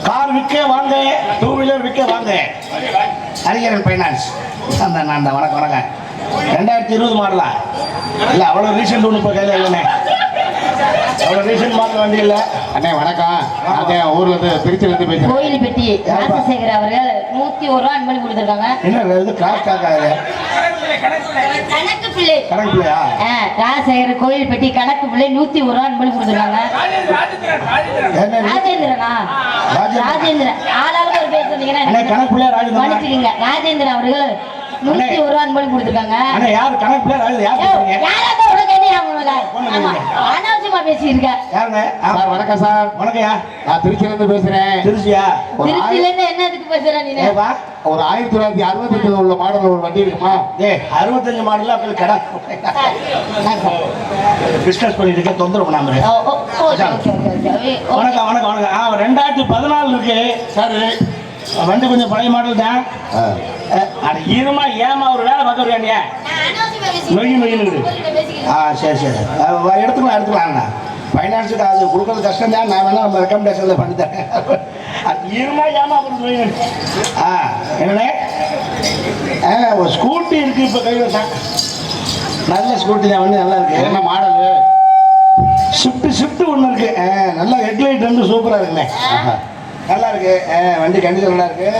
Car விற்க வாங்க, two wheeler விற்க வாங்க. ஹரிகரன் ஃபைனான்ஸ். அந்த வணக்கம் வணக்கம். 2020 மாடலா? இல்லை அவ்வளோ ரீசெண்ட் ஒன்று இப்போ கையில் இல்லைண்ணே. அவ்வளோ ரீசெண்ட் மாடல் வண்டி இல்லை. அண்ணே வணக்கம். அதே ஊர்ல இருந்து திருச்சியிலிருந்து பேசுறேன். கோயில்பட்டி ராஜசேகர் அவர்கள் 101 ரூபா அன்பளி கொடுத்துருக்காங்க. என்ன இது காசு காக்காது? கணக்கு பிள்ளை. கணக்கு பிள்ளையா? ராஜசேகர் கோயில்பட்டி கணக்கு பிள்ளை 101 ரூபா அன்பளி கொடுத்துருக்காங்க. ராஜேந்திரனா? ராஜேந்திரன். ஆளாளுக்கு ஒரு பேர் சொன்னீங்கன்னா கணக்கு பிள்ளையா ராஜேந்திரன்? மன்னிச்சுக்கீங்க. ராஜேந்திரன் அவர்கள் 101 ரூபா அன்பளி கொடுத்துருக்காங்க. யார் கணக்கு பிள்ளையா ராஜேந்திரன்? அனாவசியமா பேசியிருக்க. சார் வணக்கம் சார். வணக்கம்யா. நான் திருச்சியிலிருந்து பேசுறேன். திருச்சியா? திருச்சியில இருந்து என்னதுக்கு பேசுற நீ? ஒரு 1965 உள்ள மாடல் ஒரு வண்டி இருக்குமா? 65 மாடல் அப்படி கடை பிசினஸ் பண்ணிட்டு இருக்க, தொந்தரவு பண்ணாம. வணக்கம் வணக்கம் வணக்கம். 2014 இருக்கு சார். வண்டி கொஞ்சம் பழைய மாடல் தான். அது இருமா ஏமா ஒரு வேலை பார்க்க வேண்டிய நொய் நொய்னு. சரி சரி எடுத்துக்கலாம். ஃபைனான்ஸுக்கு அது கொடுக்கறது கஷ்டம் தான். நான் வேணா நம்ம ரெக்கமெண்டேஷனில் பண்ணி தரேன். அது இருமா ஏமா நொய். என்னண்ணே ஒரு ஸ்கூட்டி இருக்கு இப்போ கையில் தான். நல்ல ஸ்கூட்டி தான், வண்டி நல்லா இருக்கு. என்ன மாடலு? ஷிஃப்ட் ஒன்று இருக்கு. நல்லா ஹெட்லைட் வந்து சூப்பராக இருக்குண்ணே. நல்லா இருக்கு வண்டி, கண்டிப்பாக நல்லா இருக்கு.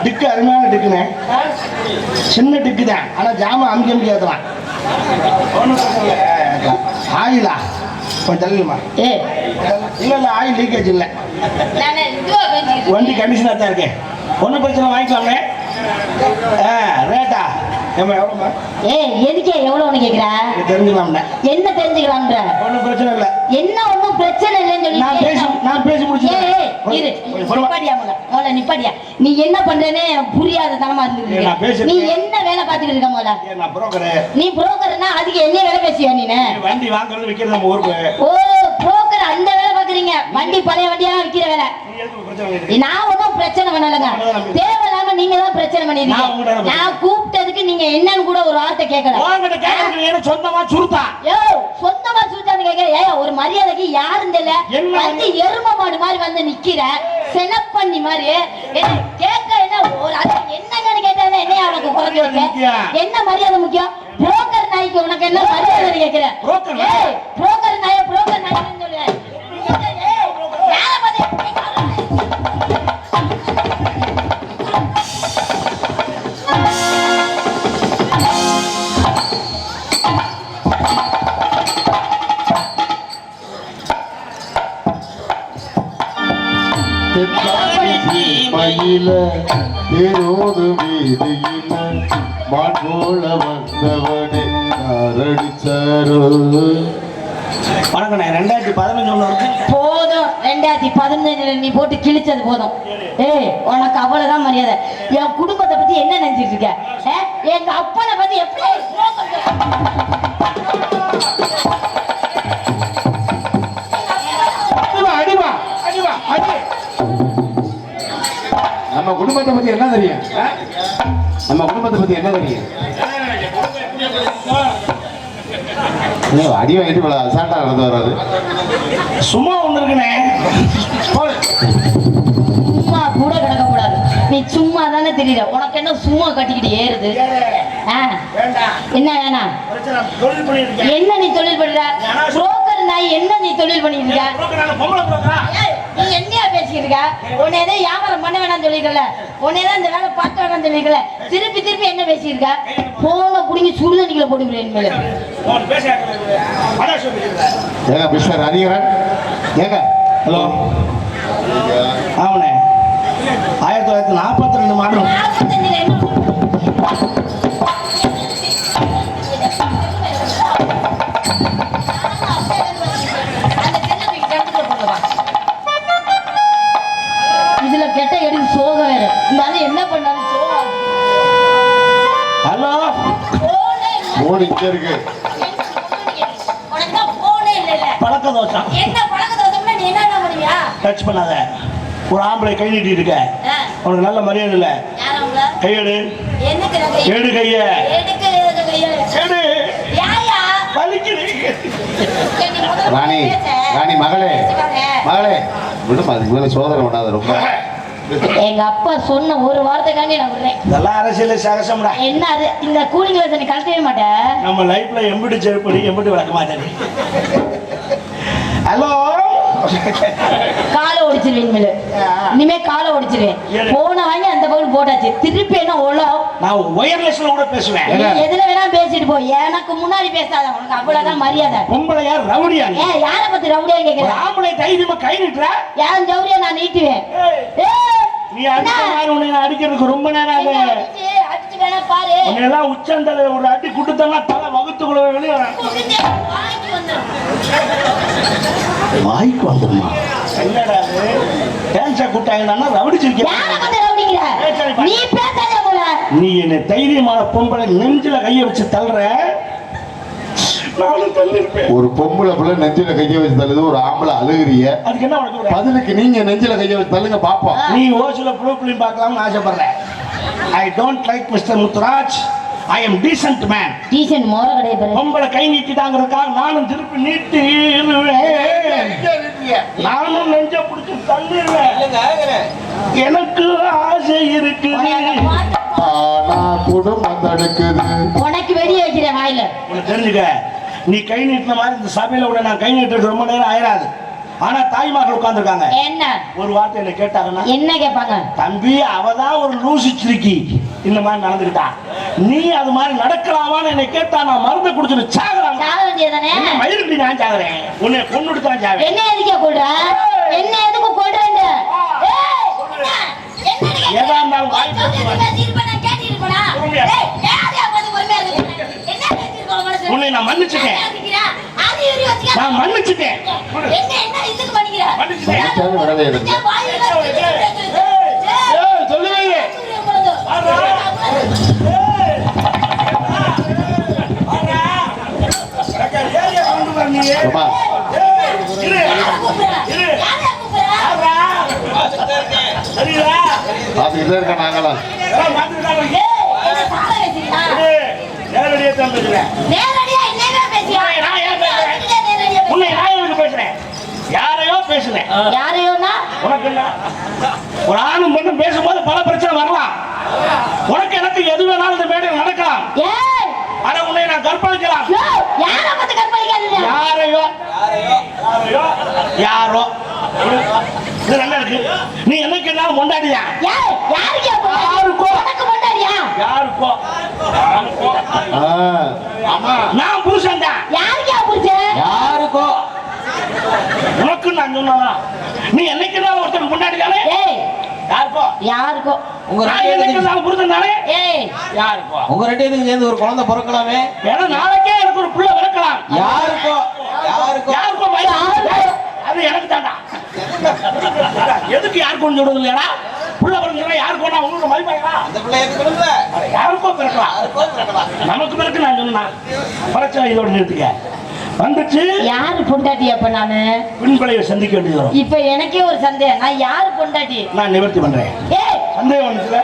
டிக்கு அருமையான டிக்குண்ணே. சின்ன டிக்கு தான், ஆனால் ஜாமான் அமுக்கி ஏற்றலாம். ஆயிலா கொஞ்சம் தள்ளுமா? இல்லை ஆயில் லீக்கேஜ் இல்லை. வண்டி கண்டிஷனாக தான் இருக்கேன். ஒன்றும் பிரச்சனை வாங்கிக்கலாமே. ரேட்டா எவ்வளோமா? எதுக்கே எவ்வளோன்னு கேட்குற? தெரிஞ்சுக்கலாம்ண்ணே. என்ன தெரிஞ்சுக்கலாம்ன்ற? ஒன்றும் பிரச்சனை இல்லை. என்ன ஒன்றும் பிரச்சனை இல்லைன்னு சொல்லி நான் பேசி முடிச்சேன். நிப்பாடியா நீ என்ன பண்றேன்னு புரியாத தனமா இருந்து. நீ என்ன வேலை பார்த்துக்கிட்டு இருக்க போல? நான் புரோக்கர். நீ புரோக்கர்னா அதுக்கு என்ன வேலை பேசியா நீ? வண்டி வாங்குறது விற்கிறது நம்ம ஊருக்கு. ஓ புரோக்கர் அந்த வேலை பாக்குறீங்க. வண்டி பழைய வண்டியெல்லாம் விற்கிற வேலை. நான் ஒன்றும் பிரச்சனை பண்ணலங்க. தேவையில்லாம நீங்க தான் பிரச்சனை பண்ணிருக்கீங்க. நான் கூப்பிட்டதுக்கு நீங்க என்னன்னு கூட ஒரு வார்த்தை கேட்கல. சொந்தமா சுருத்தா? சொந்தமா சுருத்தான்னு கேட்க. ஒரு மரியாதைக்கு யாருன்னு தெரியல. வந்து எரும மாடு மாதிரி வந்து நிக்கிற செனப் பண்ணி மாதிரி கேட்க. என்ன ஒரு என்னங்கன்னு கேட்டாலே என்ன அவனுக்கு குறைஞ்சு வைக்க? என்ன மரியாதை முக்கியம்? புரோக்கர் நாய்க்கு உனக்கு என்ன மரியாதை கேட்கிற? புரோக்கர் நாய புரோக்கர் நாய்க்கு சொல்லு. மயில தேரோடு வீதியில மான் போல வந்தவனே யாரடிச்சாரோ. வணக்கம். 2015 போதும். 2015 நீ போட்டு கிழிச்சது போதும். உனக்கு அவ்வளவுதான் மரியாதை. என் குடும்பத்தை பத்தி என்ன நினைச்சிட்டு இருக்க? எங்க அப்பனை பத்தி எப்படி? அடிவா அடிவா அடி. நம்ம குடும்பத்தை பத்தி என்ன தெரியும்? நம்ம குடும்பத்தை பத்தி என்ன தெரியும்? அடி வாங்கிட்டு அசால்ட்டா நடந்து வராது. சும்மா ஒண்ணு இருக்குண்ணே. சும்மா கூட கிடக்க கூடாது. நீ சும்மா தானே தெரியல. உனக்கு என்ன சும்மா கட்டிக்கிட்டு ஏறுது? என்ன வேணாம்? என்ன நீ தொழில் பண்ற? புரோக்கர் நாய் என்ன நீ தொழில் பண்ணிட்டு இருக்க? நீ என்னையா பேசிக்கிட்டு இருக்க? உன்னை எதை வியாபாரம் பண்ண வேணாம்னு சொல்லிக்கல. உன்னை தான் இந்த வேலை பார்க்க வேணாம்னு சொல்லிக்கல. திருப்பி திருப்பி என்ன பேசியிருக்க? போன புடிங்கி சுடுதண்ணிக்குள்ள போடுகிறேன் மேல. ஏங்க மிஸ்டர் ஹரிஹரன். ஏங்க ஹலோ. ஆமாண்ணே. 1942 மாடல். இதுல கெட்ட எடுத்து சோக வேற. இருந்தாலும் என்ன பண்ணாலும் சோகம். ஹலோ. போன் இங்க இருக்கு. பழக்க தோஷம். என்ன பழக்க தோஷம்னா நீ என்ன பண்ணுவியா? டச் பண்ணாத. ஒரு ஆம்பளை கை நீட்டி இருக்க, உனக்கு நல்ல மரியாதை இல்ல. கையெடு. எடு கைய. எடு. ராணி ராணி மகளே மகளே விடுமா அதுக்கு மேல சோதனை பண்ணாத ரொம்ப. எங்க அப்பா சொன்ன ஒரு வார்த்தைக்காண்டி நான் விடுறேன். இதெல்லாம் அரசியல் சகசம்டா. என்ன அது இந்த கூலிங் கிளாஸ் நீ கழட்டவே மாட்டேன். நம்ம லைஃப்ல எம்பிட்டு செருப்படி எம்பிட்டு விளக்க மாட்டேன். ஹலோ, காலை ஒடிச்சிருவேன் மேல. இனிமே காலை ஒடிச்சிருவேன். போன வாங்கி அந்த பவுல் போட்டாச்சு. திருப்பி என்ன ஒலோ? நான் ஒயர்லெஸ்ல கூட பேசுவேன். எதுல வேணா பேசிட்டு போ. எனக்கு முன்னாடி பேசாத. உனக்கு அவ்வளவுதான் மரியாதை. பொம்பளை யார் ரவுடியா? யார பத்தி ரவுடியா கேக்குற? ஆம்பளை தைரியமா கை நீட்டுற? யாரும் ஜவுரியா நான் நீட்டுவேன். நீ அடிக்க அடிக்கிறதுக்கு ரொம்ப நேரம் ஆகும். அடிச்சு வேணா பாரு. உன்னையெல்லாம் உச்சந்தலை ஒரு அடி குடுத்தனா தலை வகுத்துக்குள்ள வெளியே வர. வாய்க்கு வந்துருமா? என்னடா இது? டான்ஸா கூட்டாங்கன்னா ரவுடிச்சிருக்கீங்க. நீ பேசாதே போல. நீ என்ன தைரியமான பொம்பளை நெஞ்சில கைய வச்சு தள்ளுற. நானும் தள்ளிருப்பேன். ஒரு பொம்பளை பிள்ளை நெஞ்சில கைய வச்சு தள்ளுது, ஒரு ஆம்பளை அழுகுறிய. அதுக்கு என்ன உனக்கு? பதிலுக்கு நீங்க நெஞ்சில கைய வச்சு தள்ளுங்க பாப்போம். நீ ஓசில ப்ரூஃப்லையும் பார்க்கலாம்னு ஆசைப்படுறேன். I don't like mister Muthuraj. I am decent man. Decent மோர கடைய பாரு. பொம்பளை கை நீட்டிட்டாங்கிறதுக்காக நானும் திருப்பி நீட்டிடுவேன். நானும் நெஞ்ச பிடிச்சி தள்ளிடுவேன். எனக்கு ஆசை இருக்குது. ஆனா குடும்பம் தடுக்குது. உனக்கு வெடி வைக்கிறேன் வாயில. உனக்கு தெரிஞ்சுக்க, நீ கை நீட்டின மாதிரி இந்த சபையில கூட நான் கை நீட்டுறது ரொம்ப நேரம் ஆயிராது. ஆனா தாய்மார்கள் உட்கார்ந்துருக்காங்க. என்ன ஒரு வார்த்தை என்ன கேட்டாங்கன்னா என்ன கேட்பாங்க? தம்பி, அவதான் ஒரு லூசி சிரிக்கி இந்த மாதிரி நடந்துக்கிட்டா, நீ அது மாதிரி நடக்கலாமான்னு என்னை கேட்டா நான் மருந்து குடிச்சுட்டு சாகுறாங்க. சாக வேண்டியதானே? மயிலுக்கு நான் சாகுறேன். உன்னை கொன்னுட்டு தான் சாகுறேன். என்ன எதுக்கு கொல்ற? என்ன எதுக்கு கொல்றேங்க? ஏதா இருந்தாலும் வாய் உன்னை நான் மன்னிச்சுட்டேன். நான் மன்னிச்சுட்டேன். சொல்லுங்க. பாத்துக்கிட்டே இருக்க நாங்களாம். யாரையோ பேசுறேன். யாரையோனா உனக்கு என்ன? ஒரு ஆணும் பெண்ணும் பேசும்போது பல பிரச்சனை வரலாம். உனக்கு எனக்கு எது வேணாலும் இந்த மேடையில் நடக்கலாம். ஆனா உன்னை நான் கற்பழிக்கலாம். யாரையோ யாரோ இது நல்லா இருக்கு. நீ என்னைக்கு என்னாலும் கொண்டாடியா? யாருக்கோ யாருக்கோ நான் புருஷன் தான். யாருக்கோ உனக்கு நான் சொன்னா நீ என்னைக்கு என்னாலும் ஒருத்தர் கொண்டாடிதானே? யாருக்கோ உங்க ரெண்டு புருஷன் தானே? யாருக்கோ உங்க ரெண்டு பேருக்கு சேர்ந்து ஒரு குழந்தை பிறக்கலாமே. ஏன்னா நாளைக்கே எனக்கு ஒரு பிள்ளை பிறக்கலாம். யாருக்கோ யாருக்கோ யாருக்கோ அது எனக்கு தாண்டா. எதுக்கு யாருக்கும் சொல்றது இல்லையா? புள்ள பிறந்தா யாருக்கோ நான் உங்களுக்கு மதிப்பாங்களா? அந்த பிள்ளை எதுக்கு இல்ல யாருக்கோ பிறக்கலாம். நமக்கு பிறகு நான் சொன்னா பிரச்சனை இதோட நிறுத்திக்க. வந்துச்சு யாரு பொண்டாட்டி? அப்ப நானு பின்பளைய சந்திக்க வேண்டியது வரும். இப்ப எனக்கே ஒரு சந்தேகம். நான் யாரு பொண்டாட்டி? நான் நிவர்த்தி பண்றேன். சந்தேகம் வந்துச்சுல?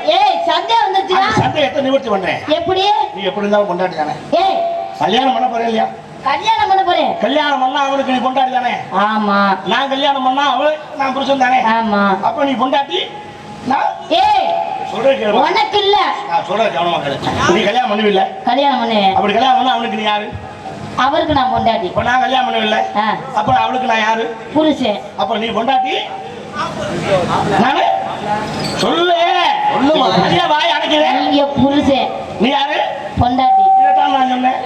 சந்தேகம் வந்துச்சுன்னா சந்தேகத்தை நிவர்த்தி பண்றேன். எப்படி? நீ எப்படி இருந்தாலும் கொண்டாடி தானே? கல்யாணம் பண்ண போறேன் இல்லையா? கல்யாணம் பண்ண போறேன். கல்யாணம் பண்ணா அவளுக்கு நீ கொண்டாடி தானே? ஆமா. நான் கல்யாணம் பண்ணா அவளு நான் புருஷன் தானே? ஆமா. அப்ப நீ கொண்டாட்டி நான் சொல்றேன். உனக்கு இல்ல நான் சொல்றேன் கவனமா கேளு. நீ கல்யாணம் பண்ணவில்லை? கல்யாணம் பண்ணு. அப்படி கல்யாணம் பண்ணா அவனுக்கு நீ யாரு? அவருக்கு நான் பொண்டாட்டி. இப்ப நான் கல்யாணம் பண்ணவில்லை, அப்ப அவளுக்கு நான் யாரு? புருஷன். அப்ப நீ பொண்டாட்டி நானு? சொல்லு சொல்லுமா. சரியா வாய் அடைக்கிறேன். நீங்க புருஷன். நீ யாரு? பொண்டாட்டி. இதைத்தான் நான் சொன்னேன்.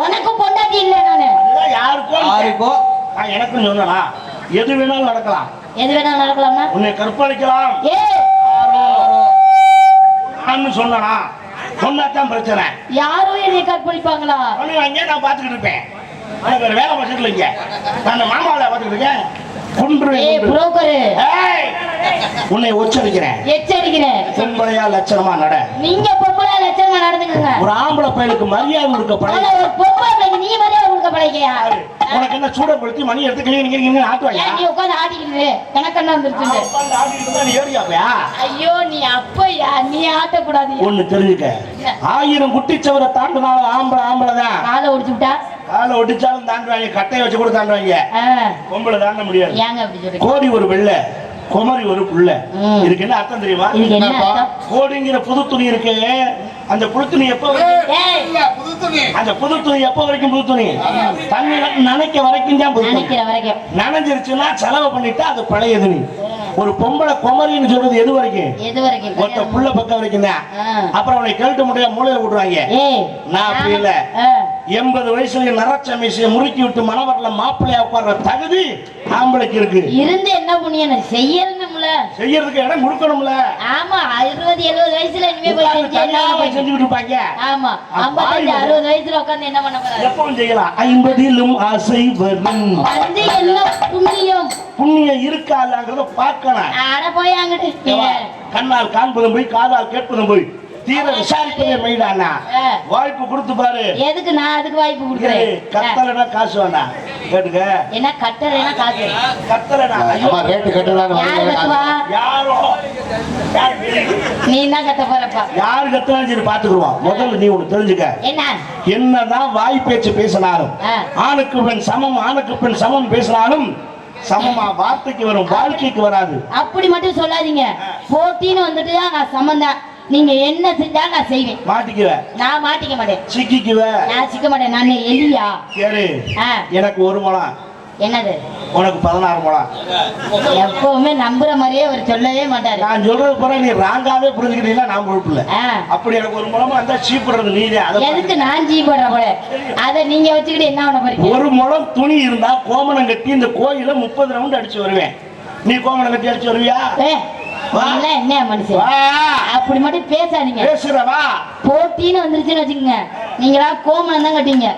உனக்கு பொண்டாட்டி இல்ல நானு. யாருக்கோ யாருக்கோ நான் எனக்கும் சொன்னா எது வேணாலும் நடக்கலாம். எது வேணாலும் நடக்கலாமா? உன்னை கற்பழிக்கலாம். நான் சொன்னா சொன்னாதான் பிரச்சனை. யாரும் என்னை கற்பழிப்பாங்களா? பண்ணுவாங்க. நான் பாத்துக்கிட்டு இருப்பேன். எனக்கு வேற வேலை பசங்க இல்லைங்க. நான் மாமாவில பாத்துக்கிட்டு இருக்கேன். உன்னை எச்சரிக்கிறேன். பொம்பளையா லட்சணமா நட. நீங்க பொம்பளையா லட்சணமா நடந்துங்க. ஒரு ஆம்பளை பையனுக்கு மரியாதை கொடுக்க பழகு. ஒரு பொம்பளை பையனுக்கு நீ மரியாதை கொடுக்க பழகியா? உனக்கு என்ன சூடப்படுத்தி மணி எடுத்து நீங்க ஆட்டுவாங்க. நீ உட்காந்து ஆடிக்கிட்டு எனக்கு என்ன வந்துருச்சு? ஐயோ நீ அப்பயா நீ ஆட்டக்கூடாது. ஒண்ணு தெரிஞ்சுக்க, 1000 குட்டிச்சவரை தாண்டினாலும் ஆம்பளை தான். காலை ஒடிச்சு விட்டா காலை ஒடிச்சாலும் தாண்டுவாங்க, கட்டையை வச்சு கூட தாண்டுவாங்க. ஆ, பொம்பளை தாண்ட முடியாது. ஏங்க அப்படி சொல்றீங்க? கோடி ஒரு வெள்ளை, குமரி ஒரு புள்ள. ம். இதுக்கு என்ன அர்த்தம் தெரியுமா? இதுக்கு என்ன அர்த்தம்? கோடிங்கிற புது துணி இருக்கு, அந்த புது துணி எப்ப வரைக்கும்? ஏய், அந்த புது துணி எப்ப வரைக்கும் புது துணி? தண்ணி நனைக்க வரைக்கும் தான் புது துணி. நினைக்கிற வரைக்கும் நனைஞ்சிருச்சுன்னா செலவு பண்ணிட்டா அது பழைய துணி. ஒரு பொம்பளை குமரின்னு சொல்றது எது வரைக்கும்? எது வரைக்கும்? ஒருத்த புள்ள பக்கம் வரைக்கும் தான். ஆ. அப்புறம் அவனை கழட்ட முடியாது, மூலையில விட்டுருவாங்க. ஏய், நான் அப்படி இல்ல. ஆ, 80 வயசுல நரச்ச மீசையை முறுக்கி விட்டு மணவரல மாப்பிள்ளையா உட்கார்ற தகுதி ஆம்பளைக்கு இருக்கு. இருந்து என்ன புண்ணியம் செய்யணும்ல? செய்யறதுக்கு இடம் கொடுக்கணும்ல. ஆமா, 60-70 வயசுல இனிமே போய் உட்கார்ந்து செஞ்சு என்ன தனியா பண்ண போறீங்க? செஞ்சுக்கிட்டு இருப்பாங்க. ஆமா, 55-60 வயசுல உட்கார்ந்து என்ன பண்ண போறாங்க? எப்பவும் செய்யலாம். 50லும் ஆசை வரும். வந்து என்ன புண்ணியம்? புண்ணியம் இருக்காங்கிறத பார்க்கணும். அட போய் அங்கிட்டு. ஏவா, கண்ணால் காண்பதும் போய், காதால் கேட்பதும் போய், தீர விசாரிப்பதே மெய்டானா. ஆ. வாய்ப்பு கொடுத்து பாரு. எதுக்கு நான் அதுக்கு வாய்ப்பு கொடுக்குறேன்? கத்தலடா காசு வேண்டாம். கேட்டுக்க, என்ன கட்டலைன்னா காசு? கத்தலடா. ஐயோ, அம்மா ரேட்டு கட்டுறாங்க. யாரு கத்துவா? யாரோ நீ தான் கத்த போறப்பா. யாரு கத்தனாலும் சரி பாத்துக்குருவான். முதல்ல நீ ஒண்ணு தெரிஞ்சுக்க, என்ன? என்னதான் வாய் பேச்சு பேசினாலும், ஆ. ஆணுக்கு பெண் சமம், ஆணுக்கு பெண் சமம் பேசினாலும் சமமா வார்த்தைக்கு வரும், வாழ்க்கைக்கு வராது. அப்படி மட்டும் சொல்லாதீங்க. போட்டின்னு வந்துட்டு தான் நான் சம்மந்தம். நீங்க என்ன செஞ்சாலும் நான் செய்வேன். மாட்டிக்குவ, நான் மாட்டிக்க மாட்டேன். சிக்கிக்குவ. நான் சிக்க மாட்டேன். நான் எலியா? கேளு, ஆ, எனக்கு 1 முழம், என்னது? உனக்கு 16 முழம். எப்பவுமே நம்புற மாதிரியே அவர் சொல்லவே மாட்டாரு. நான் சொல்றது போற நீ ராங்காவே புரிஞ்சுக்கிட்டீங்கன்னா நான் பொறுப்பு இல்ல. ஆ, அப்படி எனக்கு 1 முழமா இருந்தா சீப்படுறது நீதே. எதுக்கு நான் ஜீ போடுற போல? அத நீங்க வச்சுக்கிட்டு என்ன பண்ண போறீங்க? 1 முழம் துணி இருந்தா கோமணம் கட்டி இந்த கோயில 30 ரவுண்ட் அடிச்சு வருவேன். நீ கோமணம் கட்டி அடிச்சு வருவியா? நீங்களாம் என்ன மனுஷன்? வா, அப்படி மட்டும் பேசாதீங்க. பேசுறவா. போட்டின்னு வந்துருச்சுன்னு வச்சுக்கோங்க, நீங்களா கோமணம் தான் கட்டிங்க.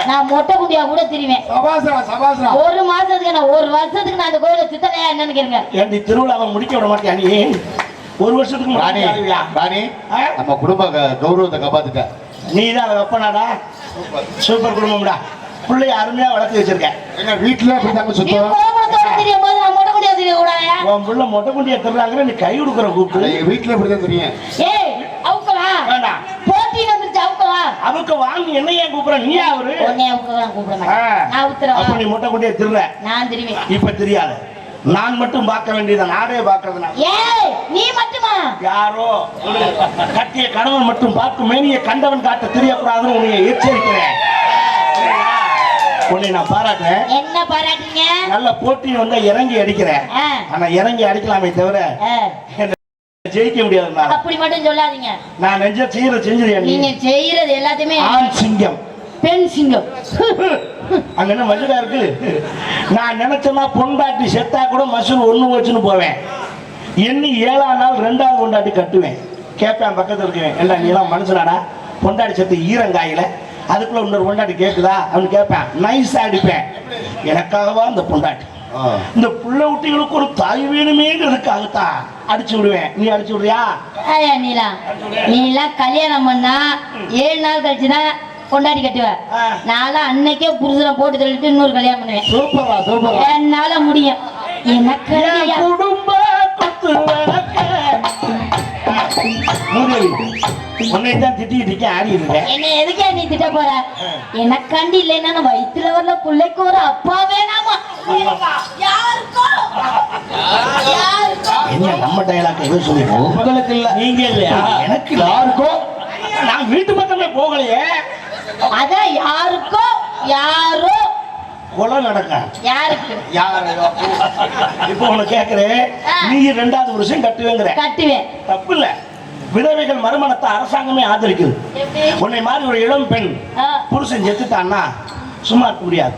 நான் மொட்டை குண்டியா கூட தெரிவேன். சபாசனா சபாசனா. 1 மாசத்துக்கு நான் 1 வருஷத்துக்கு நான் அந்த கோயில சுத்தலையா என்னன்னு கேளுங்க. ஏன்டி திருவிழாவை முடிக்க விட மாட்டியா நீ? 1 வருஷத்துக்கு ராணி முன்னாடி ராணி நம்ம குடும்ப கௌரவத்தை காப்பாத்துக்க. நீ தான் வெப்பனாடா. சூப்பர் குடும்பம்டா. பிள்ளைய அருமையா வளர்த்து வச்சிருக்க. எங்க வீட்டுல அப்படிதாங்க நீ சுத்தம். கோமணத்தோட தெரியும் போது நான் மொட்டை குண்டியா தெரிய கூடாதா? உன் பிள்ளை மொட்டை குண்டியை திருறாங்க, நீ கை கொடுக்குற கூப்பிட்டு. எங்க வீட்டுல அப்படிதான் தெரியும். ஏய், அவுக்கலா? வேண்டாம், போட்டின்னு வந்துருச்சு, அவுக்கலா? அவருக்கு வாங்கி என்ன ஏன் கூப்பிடுற? நீ அவரு. உன்னை அவுக்கலாம் கூப்பிட ஆ. மாட்டேன். நான் அப்ப உத்தரவா? நீ மொட்டை குண்டியை திருற. நான் தெரிவேன். இப்ப தெரியாது, நான் மட்டும் பார்க்க வேண்டியது, நாடே பார்க்கறதுனா. ஏய், நீ மட்டுமா? யாரோ ஒரு கட்டிய கணவன் மட்டும் பார்க்கும் மேனியை கண்டவன் காட்ட தெரியக்கூடாதுன்னு உன்னை எச்சரிக்கிறேன். சரியா? உன்னை நான் பாராட்டுறேன். என்ன பாராட்டுங்க? நல்ல போட்டி வந்தா இறங்கி அடிக்கிறேன். ஆ, ஆனா இறங்கி அடிக்கலாமே தவிர ஆ. ஜெயிக்க முடியாது. அப்படி மட்டும் சொல்லாதீங்க. நான் நெஞ்ச செய்யறியா நீ? நீங்க செய்யறது எல்லாத்தையுமே ஆண் சிங்கம். பெண் சிங்கம். அங்க என்ன மசுடா இருக்கு? நான் நினைச்சேன்னா பொண்டாட்டி செத்தா கூட மசூல் 1 வச்சுன்னு போவேன். எண்ணி 7ஆம் நாள் 2வது பொண்டாட்டி கட்டுவேன். கேட்பேன் பக்கத்துல இருக்கேன், ஏண்டா நீ எல்லாம் மனுஷனாடா? பொண்டாட்டி செத்து ஈரங்காயில அதுக்குள்ள இன்னொரு பொண்டாட்டி கேட்குதா அப்படின்னு கேட்பேன். நைஸா அடிப்பேன். எனக்காகவா இந்த பொண்டாட்டி? இந்த புள்ள குட்டிகளுக்கு ஒரு தாய் வேணுமேங்கிறதுக்காகத்தான் அடிச்சு விடுவேன். நீ அடிச்சு விடுறியா? ஐயா, நீலாம் கல்யாணம் பண்ணா 7 நாள் கழிச்சுதான் கொண்டாடி கட்டுவ. நான்லாம் அன்னைக்கே புருஷனை போட்டு தள்ளிட்டு இன்னொரு கல்யாணம் பண்ணுவேன். சூப்பரா சூப்பரா. என்னால முடியும். எனக்கு குடும்ப கொத்து மூதேவி உன்னை தான் திட்டிக்கிட்டு ஆடி இருக்கேன். என்ன எதுக்கே நீ திட்ட போற? எனக்காண்டி இல்லைன்னா நம்ம வயிற்றுல வரல பிள்ளைக்கு ஒரு அப்பா வேணாமா? யாருக்கோ என்ன நம்ம டயலாக் எதுவும் சொல்லிடுவோம். உங்களுக்கு இல்ல, நீங்க இல்லையா? எனக்கு யாருக்கோ. நான் வீட்டு பக்கமே போகலையே. அதான் யாருக்கோ யாரோ கொலை நடக்க யாருக்கு இப்ப உனக்கு கேக்குறேன். நீ 2வது வருஷம் கட்டுவேங்கிற. கட்டுவேன். தப்பு இல்ல. விதவைகள் மறுமணத்தை அரசாங்கமே ஆதரிக்குது. எப்படி? உன்னை மாதிரி ஒரு இளம் பெண் புருஷன் செத்துட்டான்னா சும்மா இருக்க முடியாது.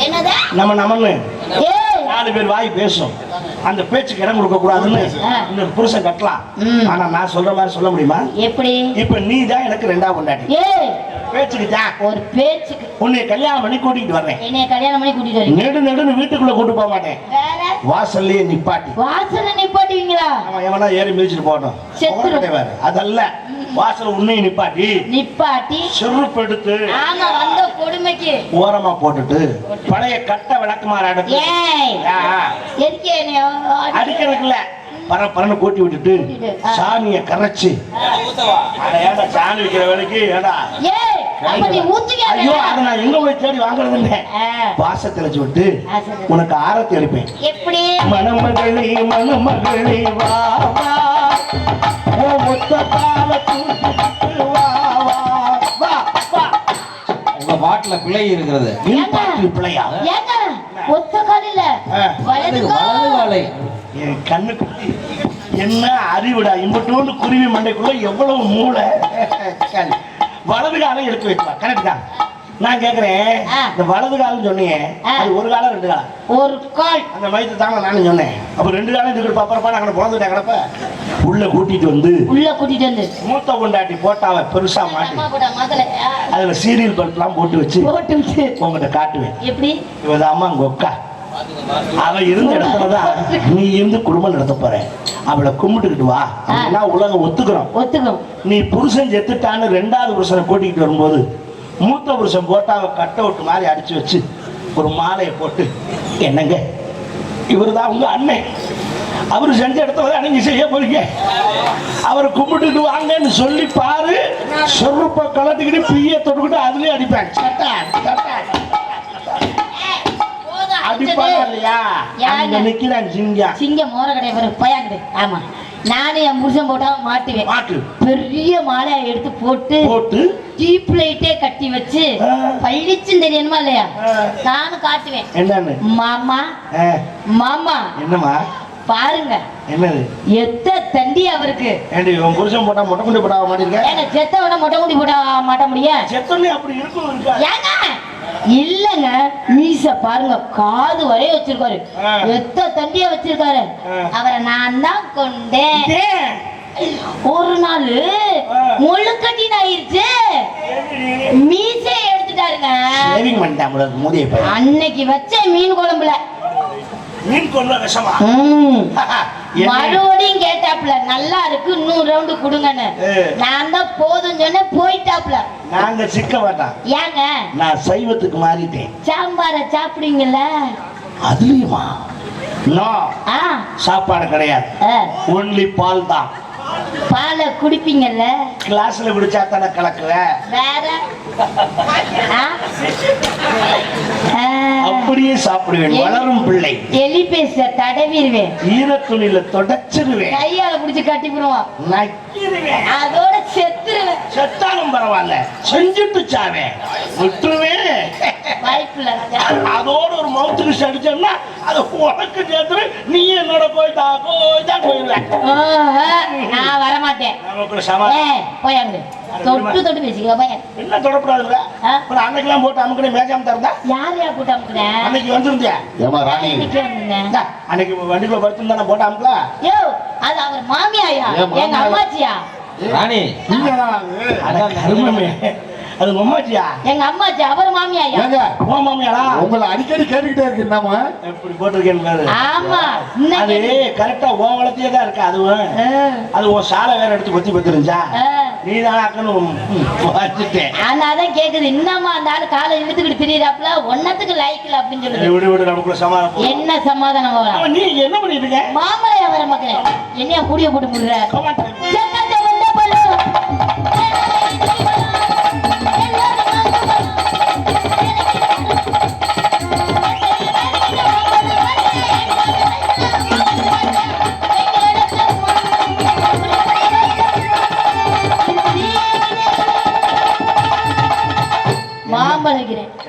என்னது? நம்மன்னு ஏய், 4 பேர் வாய் பேசும். அந்த பேச்சுக்கு இடம் கொடுக்க கூடாதுன்னு இந்த புருஷன் கட்டலாம். ஆனா நான் சொல்ற மாதிரி சொல்ல முடியுமா? எப்படி? இப்ப நீ தான் எனக்கு 2வது பொண்டாட்டி. ஏய், பேச்சுக்கு தான் ஒரு பேச்சுக்கு உன்னை கல்யாணம் பண்ணி கூட்டிட்டு வர்றேன். என்னைய கல்யாணம் பண்ணி கூட்டிட்டு வரீங்க. நெடுன்னு வீட்டுக்குள்ள கூட்டு போக மாட்டேன். வேற வாசல்லையே நிப்பாட்டி வாசனை நிப்பாட்டுவீங்களா? அவன் எவனா ஏறி மிதிச்சுட்டு போட்டோம். செத்துரும். அதல்ல, வாசல் உன்னையும் நிப்பாட்டி நிப்பாட்டி செருப்பு எடுத்து ஆமா வந்த கொடுமைக்கு ஓரமா போட்டுட்டு பழைய கட்ட விளக்குமாறு எடுத்து ஏய், எதுக்கே என்னைய அடிக்கிறதுக்கு இல்ல, பரன்னு கூட்டி விட்டுட்டு சாமியை கரைச்சு. அட ஏடா சாணி வைக்கிற வேலைக்கு ஏடா ஏய், அப்ப நீ ஊத்துவியா? ஐயோ அதை நான் எங்க போய் தேடி வாங்குறது இல்ல. பாச தெளிச்சு விட்டு உனக்கு ஆரத்தி அடிப்பேன். எப்படி? மணமகளே மணமகளே வா வா ஓ ஒத்த கால தூக்கிட்டு வா வா வா வா. உங்க பாட்டுல பிழை இருக்கிறது. நீ பாட்டு பிள்ளையா? ஏங்க ஒத்த காலில வலது வலது காலை. என் கண்ணுக்கு என்ன அறிவுடா, இம்பட்டோண்டு குருவி மண்டைக்குள்ள எவ்வளவு மூளை. வலது காலம் எடுத்து வைக்கலாம். கரெக்ட் தான். நான் கேக்குறேன், இந்த வலது காலம் சொன்னீங்க, அது ஒரு காலம் ரெண்டு காலம்? ஒரு கால். அந்த வயிற்று தாங்க நானும் சொன்னேன். அப்ப ரெண்டு காலம் இதுக்கு பாப்பறப்பா நாங்க பிறந்துட்டேன். கிடப்ப உள்ள கூட்டிட்டு வந்து மூத்த கொண்டாட்டி போட்டாவை பெருசா மாட்டி அதுல சீரியல் பல்பெல்லாம் போட்டு வச்சு உங்ககிட்ட காட்டுவேன். எப்படி? இவதான் அம்மா அங்க உட்கா, அவ இருந்த இடத்துலதான் நீ இருந்து குடும்பம் நடத்த போற. அவளை கும்பிட்டுக்கிட்டு வா. உலகம் ஒத்துக்கிறோம். நீ புருஷன் செத்துட்டான்னு ரெண்டாவது புருஷனை கூட்டிக்கிட்டு வரும்போது மூத்த புருஷன் போட்டாவை கட்ட விட்டு மாதிரி அடிச்சு வச்சு ஒரு மாலையை போட்டு, என்னங்க இவரு தான் உங்க அண்ணன், அவரு செஞ்ச இடத்துல நீங்க செய்ய போறீங்க, அவரை கும்பிட்டுட்டு வாங்கன்னு சொல்லி பாரு. சொருப்ப கலட்டிக்கிட்டு பிய தொட்டுக்கிட்டு அதுலயே அடிப்பேன். சிங்கம் மோர கிடையாது. ஆமா, நானே என் புருஷன் போட்டா மாட்டுவேன். பெரிய மாலையா எடுத்து போட்டு டீப் லைட்டே கட்டி வச்சு பழிச்சுன்னு தெரியணுமா இல்லையா நானும் காட்டுவேன். என்னன்னு? மாமா மாமா என்னமா பாருங்க, என்னது எத்த தண்டி அவருக்கு. ஏண்டி உன் புருஷன் போட்டா மொட்டை குண்டி போட்டா மாட்டீங்க? ஏங்க செத்தவன மொட்டை குண்டி போட்டா மாட்ட முடியும்? செத்தவனே அப்படி இருக்கும். ஏங்க இல்லங்க, மீச பாருங்க காது வரைய வச்சிருக்காரு. எத்த தண்டியா வச்சிருக்காரு. அவரை நான் தான் கொண்டேன். ஒரு நாள் முழுக்கட்டின் ஆயிருச்சு, மீசை எடுத்துட்டாருங்க. அன்னைக்கு வச்ச மீன் குழம்புல மீன் கொள்ள விஷமா? மறுபடியும் கேட்டாப்ல, நல்லா இருக்கு இன்னும் ரவுண்டு கொடுங்கன்னு. நான் தான் போதும் சொன்ன போயிட்டாப்ல. நாங்க சிக்க மாட்டோம். ஏங்க? நான் சைவத்துக்கு மாறிட்டேன். சாம்பார சாப்பிடுவீங்கல்ல? அதுலயுமா? சாப்பாடு கிடையாது, ஒன்லி பால் தான். பாலை குடிப்பீங்கல்ல? கிளாஸ்ல குடிச்சா தானே கலக்குற. வேற அப்படியே சாப்பிடுவேன். வளரும் பிள்ளை. எலி பேச தடவிடுவேன், ஈரத்துணியில தொடச்சிருவேன், கையால புடிச்சு கட்டிடுவோம், நக்கிடுவேன், அதோட செத்துருவேன். செத்தாலும் பரவாயில்ல, செஞ்சுட்டு சாவேன், விட்டுருவேன். அதோட ஒரு மவுத்துக்கு அடிச்சோம்னா அது உனக்கு சேர்த்து நீ என்னோட போயிட்டா போயிடுவேன். நான் வரமாட்டேன். தொட்டு பேசிக்க பையன். என்ன தொடப்படாதுல? அன்னைக்கெல்லாம் போட்டு அமுக்கணும் மேஜாம தரதா? யார் யார் போட்டு அமுக்குறேன்? அன்னைக்கு வந்துருந்தியா? அன்னைக்கு வண்டிக்குள்ள படுத்துருந்தா போட்டு அமுக்கல? யோ, அது அவர் மாமியாயா எங்க அம்மாச்சியா? ராணி அது அம்மாச்சியா? எங்க அம்மாச்சி, அவர் மாமியாயா? ஓ மாமியாடா? உங்களை அடிக்கடி கேட்டுக்கிட்டே இருக்கு. என்னமா எப்படி போட்டிருக்கேன்னு பாரு. ஆமா, அது கரெக்டா ஓ வளர்த்தியே தான் இருக்கு. அதுவும் அது உன் சாலை வேற எடுத்து கொத்தி பத்திருந்தா நீ தான் வச்சுட்டேன். அதான் கேக்குது, இன்னமா அந்த ஆளு காலை இழுத்துக்கிட்டு திரியறாப்ல, ஒன்னத்துக்கு லைக்கல அப்படின்னு சொல்லி விடு விடு. நமக்குள்ள சமாதானம். என்ன சமாதானம்? நீ என்ன பண்ணிட்டு இருக்க? மாமலையா வர மக்களே, என்னையா கூடிய போட்டு முடுற?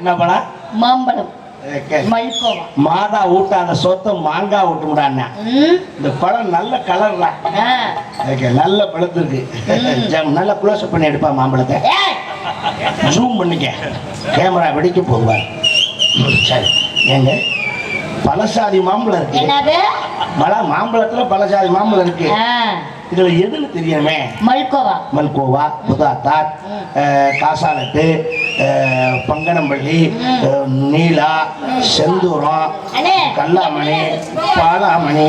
என்ன பழம்? மாம்பழம். மாதா ஊட்டாத சொத்த மாங்காய் ஊட்டுமுடான்னா. இந்த பழம் நல்ல கலர்ல நல்ல பழத்துக்கு நல்ல குளோஸ் பண்ணி எடுப்பா. மாம்பழத்தை ஜூம் பண்ணிக்க, கேமரா வெடிக்க போகுவார். சரி, ஏங்க பழசாதி மாம்பழம் இருக்கு. மாம்பழத்துல பழசாதி மாம்பழம் இருக்கு. இதுல எதுன்னு தெரியுமே? மல்கோவா, புதாத்தார், காசாலட்டு, பங்கனம்பள்ளி, நீலா, செந்தூரம், கல்லாமணி, பாலாமணி.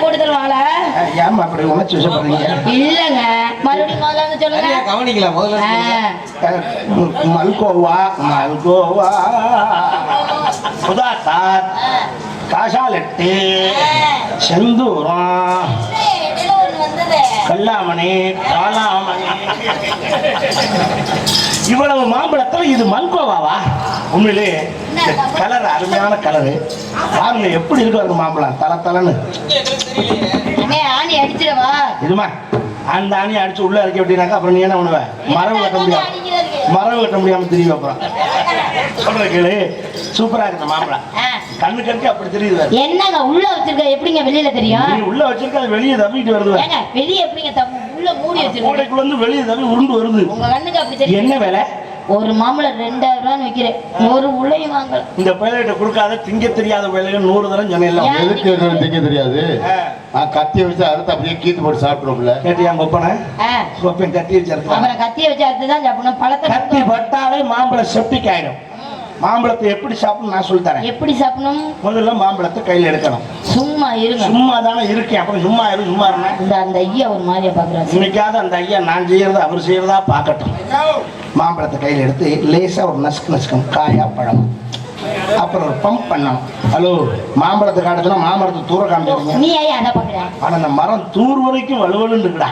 போட்டு தருவாங்களா? ஏமா அப்படி உணர்ச்சி வசப்படுறீங்க? இல்லங்க, மறுபடியும் சொல்லுங்க. கவனிக்கலாம் முதல்ல. மல்கோவா, புதாத்தார், காசாலட்டு, செந்தூரம், கல்லாமணி காலாமணி இவ்வளவு மாம்பழத்துல இது மல்கோவாவா? உண்மையிலே கலர் அருமையான கலரு. பாருங்க எப்படி இருக்கு அந்த மாம்பழம் தல தலன்னு. ஆணி அடிச்சிடவா? இதுமா அந்த ஆணி அடிச்சு உள்ள இறக்கி விட்டீங்கன்னாக்கா அப்புறம் நீ என்ன பண்ணுவ? மரவு கட்ட முடியாம தெரியும். அப்புறம் சொல்ற கேளு, சூப்பரா இருக்கு மாம்பழம். கண்ணு கட்டி அப்படி தெரியுது. என்னங்க உள்ள வச்சிருக்க எப்படிங்க வெளியில தெரியும்? நீ உள்ள வச்சிருக்க அது வெளியே தப்பிட்டு வருது. வெளியே எப்படிங்க உள்ள மூடி வச்சிருக்க? கூடைக்குள்ள இருந்து வெளியே தப்பி உருண்டு வருது. உங்க கண்ணுக்கு அப்படி தெரியும்? என்ன வேலை? ஒரு மாம்பழம் 2000 ரூபான்னு விக்கிறேன். ஒரு உளையும் வாங்கல. இந்த பையன்கிட்ட கொடுக்காத திங்க தெரியாத வேலையை 100 தரம் சொன்னேன். எதுக்கு திங்க தெரியாது? நான் கத்தியை வச்சு அறுத்து அப்படியே கீத்து போட்டு சாப்பிடுறோம்ல. கேட்டியா கொப்பனை? கொப்பன் கத்தி வச்சு அறுத்து. அப்புறம் கத்தியை வச்சு அறுத்து தான் சாப்பிடணும். பழத்தை கத்தி பட்டாலே மாம்பழம் செப்டிக் ஆயிடும். மாம்பழத்தை எப்படி சாப்பிடணும் நான் சொல்லி தரேன். எப்படி சாப்பிடணும்? முதல்ல மாம்பழத்தை கையில எடுக்கணும். சும்மா இருங்க. சும்மா தானே இருக்கேன். அப்புறம் சும்மா இரு. சும்மா இருந்தேன். அந்த ஐயா ஒரு மாதிரியா பாக்குறாரு. இன்னைக்காவது அந்த ஐயா நான் செய்யறத அவர் செய்யறதா பார்க்கட்டும். மாம்பழத்தை கையில் எடுத்து லேசா ஒரு நசுக்கணும், காயா பழம். அப்புறம் ஒரு பம்ப் பண்ணணும். ஹலோ, மாம்பழத்தை காட்டுச்சுன்னா மாமரத்தை தூர காமிச்சிருங்க. நீ ஐயா அதை பாக்குற? ஆனா அந்த மரம் தூர் வரைக்கும் வலுவலுன்னு இருக்குடா.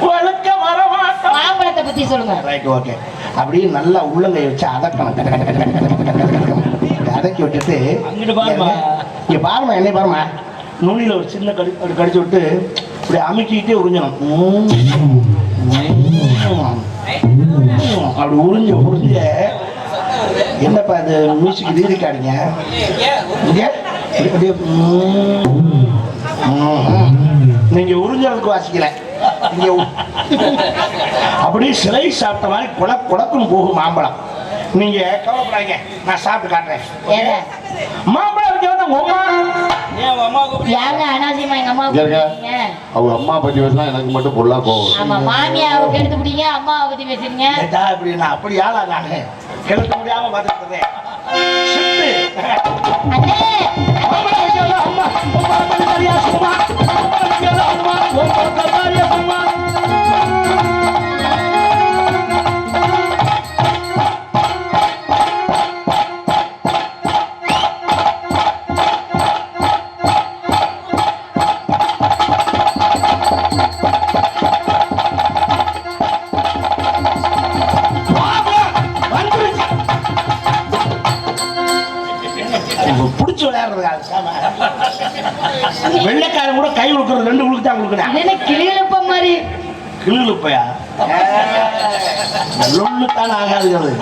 வழுக்க வரமாட்டோம். மாம்பழத்தை பத்தி சொல்லுங்க. Right, okay. அப்படியே நல்லா உள்ளங்கை வச்சு அதக்கணும். அதக்கி விட்டுட்டு இங்க பாருமா, என்னை பாருமா, நுனியில ஒரு சின்ன கடிச்சு விட்டு இப்படி அமுக்கிட்டே உறிஞ்சணும். அப்படி உறிஞ்ச என்னப்பா இது மியூசிக் ரீடிக்காடிங்க. நீங்க உறிஞ்சதுக்கு வாசிக்கல. அப்படியே சிலை சாப்பிட்ட மாதிரி குளக்குன்னு போகும் மாம்பழம். நீங்க கவலைப்படாதீங்க, நான் சாப்பிட்டு காட்டுறேன். மாம்பழம் அனாவசியமா எங்க அம்மா அவங்க அம்மா பத்தி பேசினா எனக்கு மட்டும் பொருளா போகும். ஆமா, மாமியாவை எடுத்து பிடிங்க, அம்மாவை பத்தி பேசுறீங்க. இப்படி நான் அப்படி ஆளா நானு கெடுக்க முடியாம பார்த்துக்கிறேன். பிடிச்சு விளையாடுறது வெள்ளைக்காரன் கூட கை கொடுக்கறது 2 குழுக்கு தான் கொடுக்குறேன். கிளியலப்ப மாதிரி கிளியலப்பையா லொல்லுத்தான் ஆகாதுங்கிறது.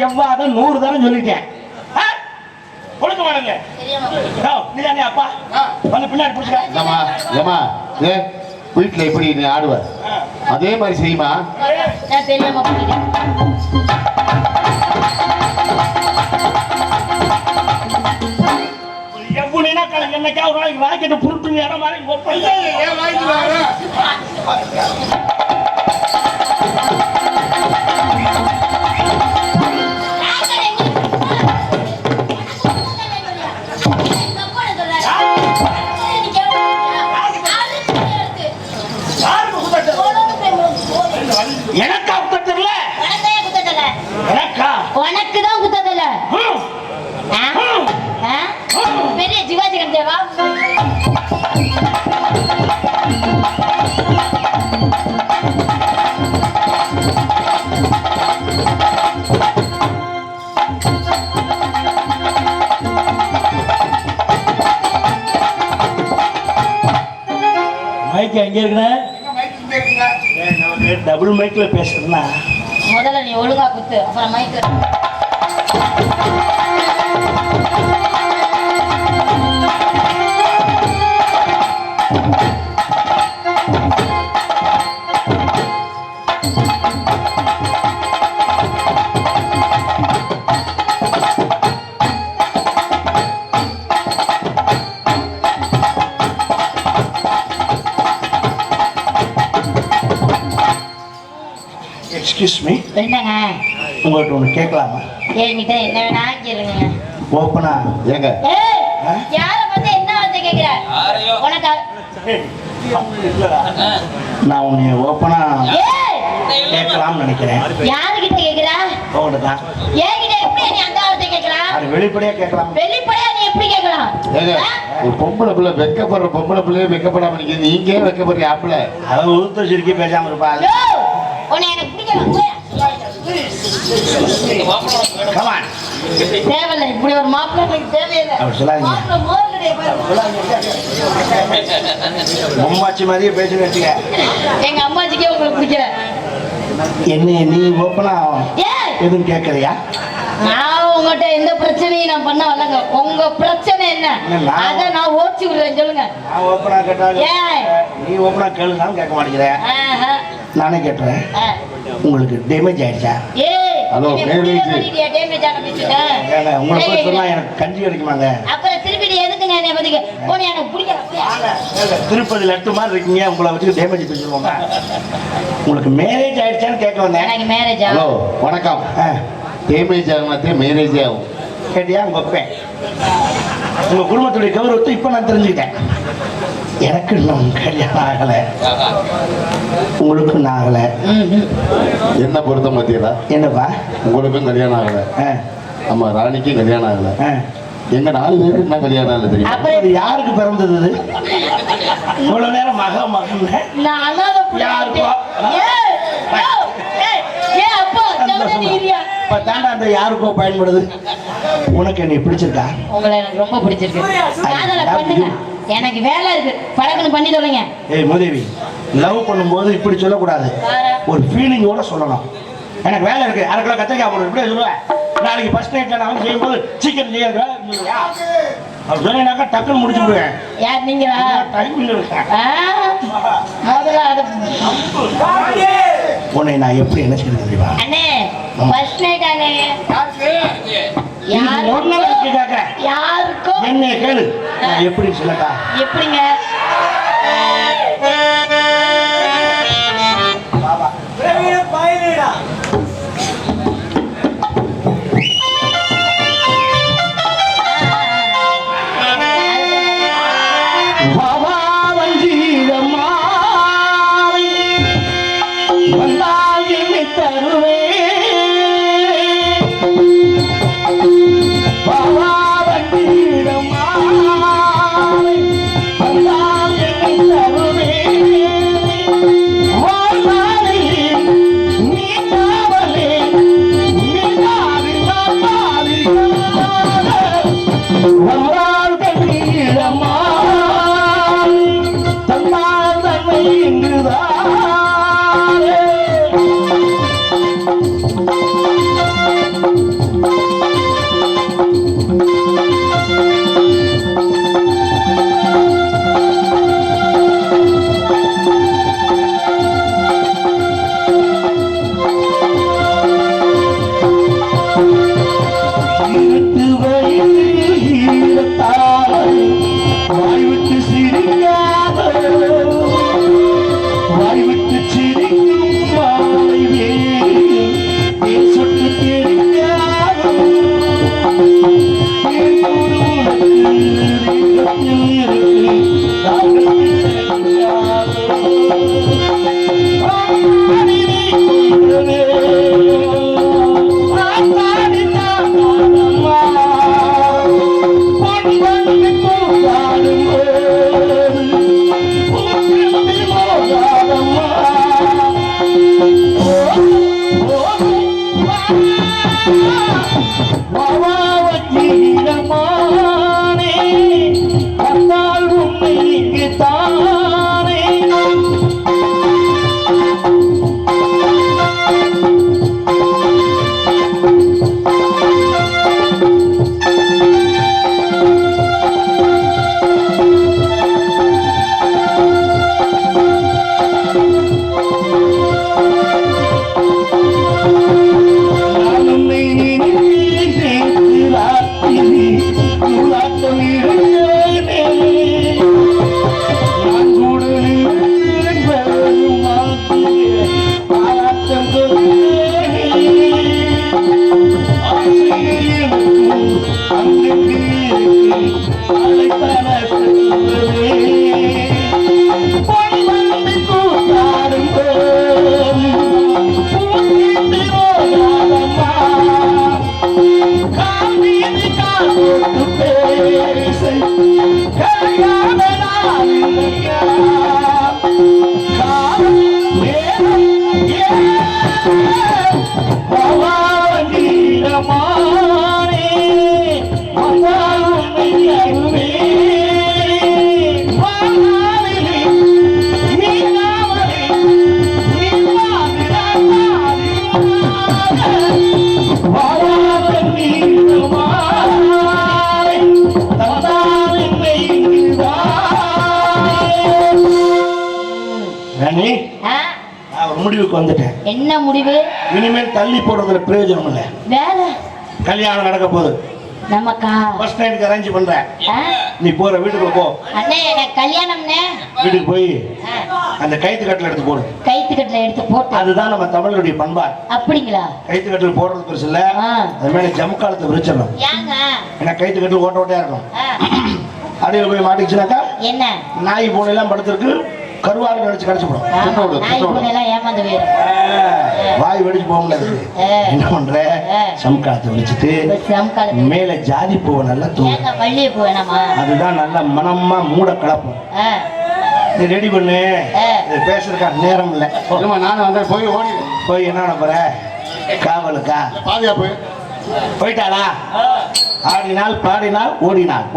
எவ்வாத 100 தரம் சொல்லிட்டேன். கொடுக்க மாட்டேங்க. நீதானே அப்பா வந்து பின்னாடி பிடிச்சிக்க. வீட்டுல எப்படி நீ ஆடுவ அதே மாதிரி செய்யுமா? தெரியாம என்னைக்கா ஒரு நாளைக்கு வாங்கிட்டு புருட்டு இடம் மாதிரி ஏன் வாங்கிட்டு வாங்க. எனக்கா குத்தல? எனக்கா? உனக்கு தான் குத்தல. பெரிய சிவாஜி கண்டேவா? எங்க இருக்கணும் நமக்கு டபுள் மைக்ல பேசுறதுன்னா முதல்ல நீ ஒழுங்கா குத்து அப்புறம் மைக்ல எக்ஸ்கியூஸ் மீ, என்னங்க உங்கள்கிட்ட ஒன்று கேட்கலாமா? என்கிட்ட என்ன வேணா கேளுங்க. ஓப்பனா ஏங்க ஏய், ஆ? யார பத்தி என்ன வார்த்தை கேக்குற? உனக்கு நான் உன்னை ஓப்பனா ஏய், கேட்கலாம்னு நினைக்கிறேன். யாருகிட்ட கேக்குற? உங்கள்கிட்ட தான். என்கிட்ட எப்படி நீ அந்த வார்த்தை கேக்குற? அது வெளிப்படையா கேட்கலாம். வெளிப்படையா நீ எப்படி கேட்கலாம்? ஏங்க ஒரு பொம்பளை பிள்ளை வெக்கப்படுற பொம்பளை பிள்ளையே வெக்கப்படாம நிக்குது, நீங்க ஏன் வெக்கப்படுறீங்க ஆப்பிள? அவன் உளுத்த சிரிக்கி பேசாம இருப்பா. யோ, உன்னை எனக்கு பிடிக்கல. Come on. தேவையில்லை, இப்படி ஒரு மாப்பிள்ளை எனக்கு தேவையில்லை. அப்படி சொல்லாதீங்க. மாப்பிள்ளை மோர்கடைய பாரு. பொம்மாச்சி மாதிரியே பேசி வச்சுக்க. எங்க அம்மாச்சிக்கே உங்களுக்கு பிடிக்கல. என்ன நீ ஓப்பனா ஏய், எதுவும் கேட்கறியா? நான் உங்ககிட்ட எந்த பிரச்சனையும் நான் பண்ண வரலங்க. உங்க பிரச்சனை என்ன அத நான் ஓச்சி விடுறேன், சொல்லுங்க. நான் ஓப்பனா கேட்டாலும் ஏய், நீ ஓப்பனா கேளுனாலும் கேட்க மாட்டேங்கிற. ஆஹா, நானே கேட்டுறேன். ஆ. உங்களுக்கு டேமேஜ் ஆயிடுச்சா? ஏய், ஹலோ, நீ damage. புரியுதா பண்ணிட்டியா? damage ஆன பிச்சுட்ட? ஏங்க, உங்களை போய் ஏய், சொன்னா எனக்கு கஞ்சி கிடைக்குமாங்க? அப்புறம் திருப்பி நீ எதுக்குங்க என்னை பத்தி உன்னை எனக்கு பிடிக்கல. ஏங்க, திருப்பதி லட்டு மாதிரி இருக்கீங்க, உங்களை வச்சு டேமேஜ் பேசுவாங்க. உங்களுக்கு மேரேஜ் ஆயிடுச்சான்னு கேட்க வந்தேன். எனக்கு மேரேஜ் ஹலோ ஆகும். வணக்கம். ஆ, டேமேஜ் ஆகுனாத்தே மேரேஜே ஆகும். கேட்டியா? உங்க அப்பேன் உங்க குடும்பத்துடைய கௌரவத்தை இப்ப நான் தெரிஞ்சுக்கிட்டேன். எனக்கு இன்னும் கல்யாணம் ஆகல, உங்களுக்கும் நான் ஆகல. என்ன பொறுத்த மாத்தீங்களா? என்னப்பா? உங்களுக்கும் கல்யாணம் ஆகல, ஆ, நம்ம ராணிக்கும் கல்யாணம் ஆகல, ஆ. எங்க 4 பேருக்கு என்ன கல்யாணம் ஆகல தெரியும்? அப்புறம் இது யாருக்கு பிறந்தது இது? இவ்வளவு நேரம் மகன் நான் அனாதை புள்ள. யாருப்பா? ஏய், ஏய், ஏய், அப்பா சவுண்டா நீரியா? இப்ப தாண்டா அந்த யாருக்கோ பயன்படுது. உனக்கு என்னை பிடிச்சிருக்கா? உங்களை எனக்கு ரொம்ப பிடிச்சிருக்கு. காதல பண்ணுங்க, எனக்கு வேலை இருக்கு, பழக்கணும் பண்ணி தொலைங்க. ஏய் மூதேவி, லவ் பண்ணும்போது இப்படி சொல்லக்கூடாது, ஒரு ஃபீலிங்கோட சொல்லணும். எனக்கு வேலை இருக்கு, 1/2 கிலோ கத்திரிக்காய் போடுறது இப்படியே சொல்லுவேன். நாளைக்கு ஃபர்ஸ்ட் நைட்ல நான் வந்து செய்யும்போது சிக்கன் செய்யறா அப்படி சொன்னாக்கா டக்குன்னு முடிச்சு விடுவேன். யார் நீங்களா? டைமிங் இருக்கேன். முதல்ல அது உன்னை நான் எப்படி நினைச்சிருக்கேன் தெரியுமா? அண்ணே, ஃபர்ஸ்ட் நைட் அண்ணே. ஒன்னு கேட்கறேன், யாருக்கோ என்ன கேளு, நான் எப்படி சொல்லட்டா? எப்படிங்க? பாபா வஞ்சீரம்மா வந்தால் என்னை தருவே, பாபா வஞ்சீரம்மா வந்தால் என்னை தருவே. முடிவுக்கு வந்துட்டேன். என்ன முடிவு? இனிமேல் தள்ளி போடுறதுல பிரயோஜனம் இல்லை. வேலை கல்யாணம் நடக்க போகுது. நமக்கா? ஃபர்ஸ்ட் நைட்டுக்கு அரேஞ்ச் பண்றேன். ஆ? நீ போற வீட்டுக்கு போ. அண்ணே எனக்கு கல்யாணம்னே. வீட்டுக்கு போய் ஆ. அந்த கைத்து கட்டில் எடுத்து போடு. கைத்துக்கட்டுல எடுத்து போட்டு. அதுதான் நம்ம தமிழுடைய பண்பாடு. அப்படிங்களா? கைத்து கட்டில் போடுறது பெருசு இல்ல, ஆ. அது மேல ஜமுக்காலத்தை விரிச்சிடணும். ஏங்க? ஏன்னா கைத்து கட்டில் ஓட்ட ஓட்டையா இருக்கும். ஆ. அடியில் போய் மாட்டிக்கிச்சுனாக்கா என்ன? நாய் பூனை எல்லாம் படுத்திருக்கு, கருவாடு நினைச்சு கடிச்சு போடும். ஆமா, நாய் பூனை எல்லாம் ஏமாந்து போயிரும். வாய் வெடிச்சு போக முடியாது. என்ன பண்ற? சமுக்காலத்தை விரிச்சிட்டு சம்கால மேல ஜாதி பூவை நல்லா தூ. ஏங்க மல்லிகை பூ வேணாமா? அதுதான் நல்லா மனமா மூட கலப்போம். ஆ. நீ ரெடி பண்ணு. இது பேசுறதுக்கா நேரம் இல்லை. இல்லம்மா, நானும் வந்தேன். போய் ஓடி போய் என்ன பண்ண போற? காவலுக்கா? பாதுகாப்பு. போயிட்டாளா? ஆடினால் பாடினால் ஓடினாள்.